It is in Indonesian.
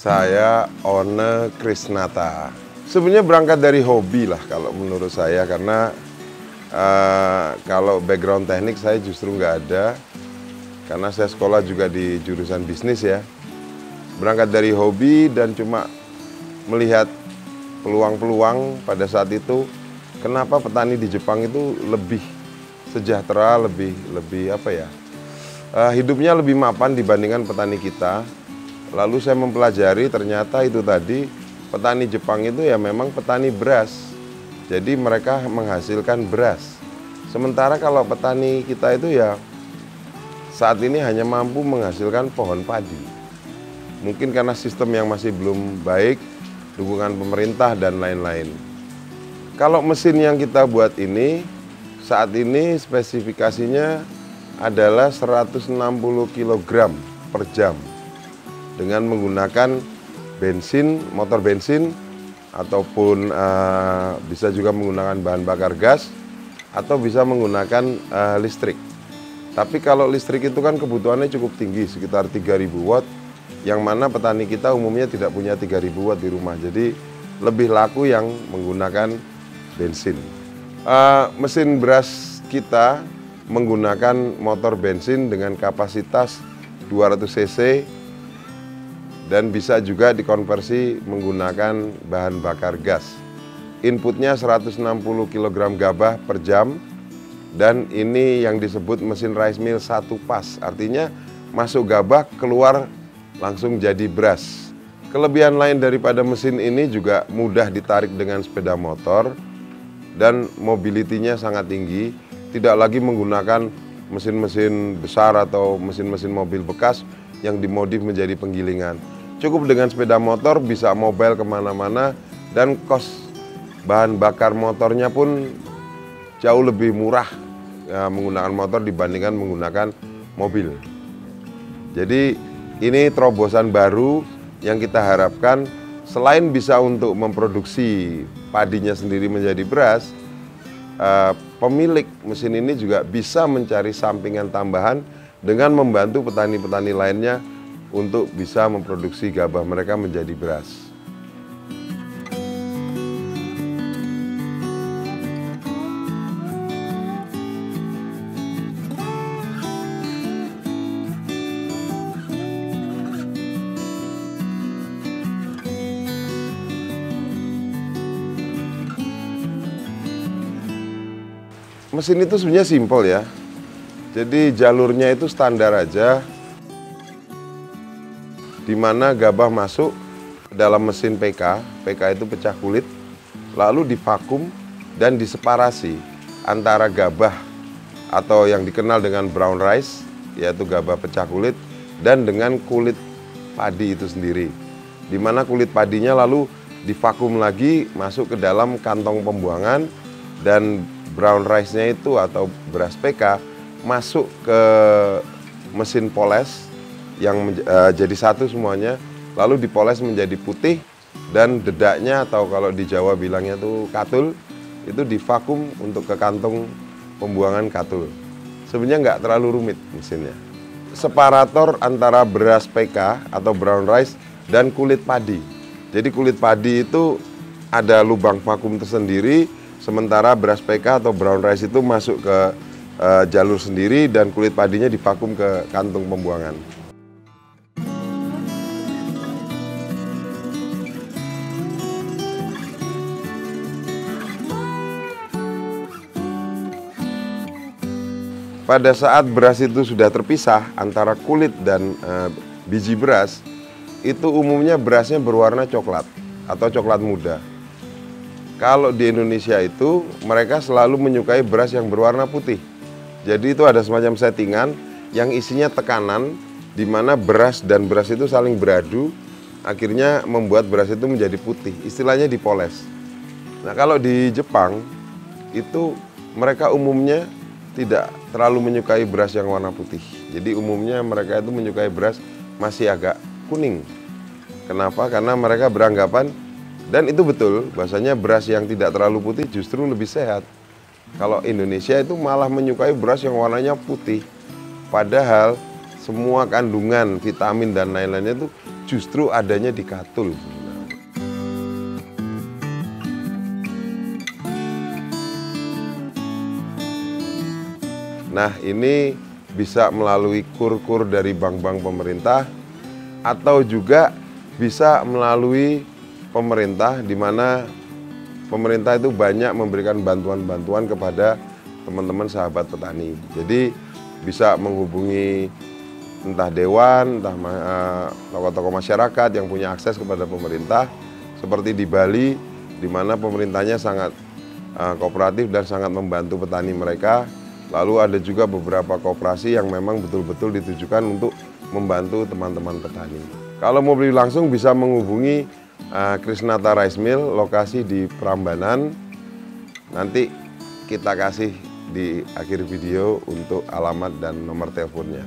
Saya One Krisnata. Sebenarnya berangkat dari hobi lah kalau menurut saya, karena kalau background teknik saya justru nggak ada, karena saya sekolah juga di jurusan bisnis ya. Berangkat dari hobi dan cuma melihat peluang-peluang pada saat itu, kenapa petani di Jepang itu lebih sejahtera, lebih apa ya, hidupnya lebih mapan dibandingkan petani kita. Lalu saya mempelajari, ternyata itu tadi petani Jepang itu ya memang petani beras. Jadi mereka menghasilkan beras. Sementara kalau petani kita itu ya saat ini hanya mampu menghasilkan pohon padi. Mungkin karena sistem yang masih belum baik, dukungan pemerintah dan lain-lain. Kalau mesin yang kita buat ini, saat ini spesifikasinya adalah 160 kg per jam. Dengan menggunakan bensin, motor bensin, ataupun bisa juga menggunakan bahan bakar gas, atau bisa menggunakan listrik. Tapi kalau listrik itu kan kebutuhannya cukup tinggi, sekitar 3000 watt, yang mana petani kita umumnya tidak punya 3000 watt di rumah. Jadi lebih laku yang menggunakan bensin. Mesin beras kita menggunakan motor bensin dengan kapasitas 200 cc, dan bisa juga dikonversi menggunakan bahan bakar gas. Inputnya 160 kg gabah per jam, dan ini yang disebut mesin rice mill satu pas. Artinya masuk gabah, keluar langsung jadi beras. Kelebihan lain daripada mesin ini juga mudah ditarik dengan sepeda motor, dan mobility-nya sangat tinggi. Tidak lagi menggunakan mesin-mesin besar atau mesin-mesin mobil bekas yang dimodif menjadi penggilingan. Cukup dengan sepeda motor bisa mobile kemana-mana, dan kos bahan bakar motornya pun jauh lebih murah ya, menggunakan motor dibandingkan menggunakan mobil. Jadi ini terobosan baru yang kita harapkan selain bisa untuk memproduksi padinya sendiri menjadi beras, pemilik mesin ini juga bisa mencari sampingan tambahan dengan membantu petani-petani lainnya untuk bisa memproduksi gabah mereka menjadi beras. Mesin itu sebenarnya simpel ya. Jadi jalurnya itu standar aja, di mana gabah masuk ke dalam mesin PK. PK itu pecah kulit, lalu divakum dan diseparasi antara gabah atau yang dikenal dengan brown rice, yaitu gabah pecah kulit, dan dengan kulit padi itu sendiri. Di mana kulit padinya lalu divakum lagi masuk ke dalam kantong pembuangan, dan brown rice-nya itu atau beras PK masuk ke mesin poles yang jadi satu semuanya, lalu dipoles menjadi putih, dan dedaknya atau kalau di Jawa bilangnya tuh katul, itu divakum untuk ke kantong pembuangan katul. Sebenarnya nggak terlalu rumit mesinnya. Separator antara beras PK atau brown rice dan kulit padi. Jadi kulit padi itu ada lubang vakum tersendiri, sementara beras PK atau brown rice itu masuk ke jalur sendiri, dan kulit padinya divakum ke kantung pembuangan. Pada saat beras itu sudah terpisah antara kulit dan biji beras, itu umumnya berasnya berwarna coklat atau coklat muda. Kalau di Indonesia itu mereka selalu menyukai beras yang berwarna putih. Jadi itu ada semacam settingan yang isinya tekanan, di mana beras dan beras itu saling beradu, akhirnya membuat beras itu menjadi putih. Istilahnya dipoles. Nah, kalau di Jepang itu mereka umumnya tidak terlalu menyukai beras yang warna putih. Jadi umumnya mereka itu menyukai beras masih agak kuning. Kenapa? Karena mereka beranggapan, dan itu betul, bahasanya beras yang tidak terlalu putih justru lebih sehat. Kalau Indonesia itu malah menyukai beras yang warnanya putih. Padahal semua kandungan vitamin dan lain-lainnya itu justru adanya di Katul. Nah, ini bisa melalui kur-kur dari bank-bank pemerintah atau juga bisa melalui pemerintah, di mana pemerintah itu banyak memberikan bantuan-bantuan kepada teman-teman sahabat petani. Jadi bisa menghubungi entah dewan, entah tokoh-tokoh masyarakat yang punya akses kepada pemerintah, seperti di Bali, di mana pemerintahnya sangat kooperatif dan sangat membantu petani mereka. Lalu ada juga beberapa koperasi yang memang betul-betul ditujukan untuk membantu teman-teman petani. Kalau mau beli langsung bisa menghubungi Krisnata Rice Mill, lokasi di Prambanan. Nanti kita kasih di akhir video untuk alamat dan nomor teleponnya.